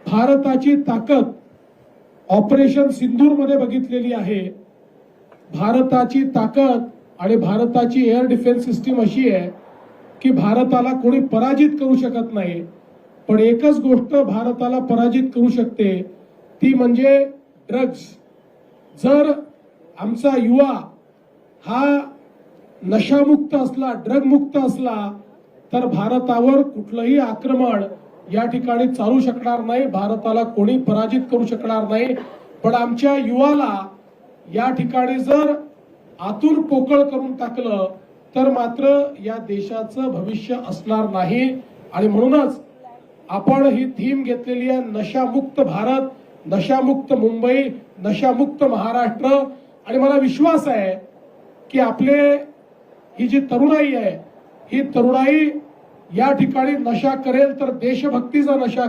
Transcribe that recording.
भारताची ताकद ऑपरेशन सिंदूर मध्ये बघितलेली आहे। भारताची ताकद आणि भारताची एअर डिफेन्स सिस्टीम अशी आहे की भारताला कोणी पराजित करू शकत नाही। पण एकच गोष्ट भारताला पराजित करू शकते, ती म्हणजे ड्रग्ज। जर आमचा युवा हा नशामुक्त असला, ड्रग मुक्त असला, तर भारतावर कुठलंही आक्रमण या ठिकाणी चालू शकणार नाही, भारताला कोणी पराजित करू शकणार नाही। पण आमच्या युवाला या ठिकाणी जर आतून पोकळ करून टाकलं तर मात्र या देशाचं भविष्य असणार नाही। आणि म्हणूनच आपण ही थीम घेतलेली आहे, नशामुक्त भारत, नशामुक्त मुंबई, नशामुक्त महाराष्ट्र। आणि मला विश्वास आहे की आपले ही जी तरुणाई आहे, ही तरुणाई या ठिकाणी नशा करेल तर देशभक्तीचा नशा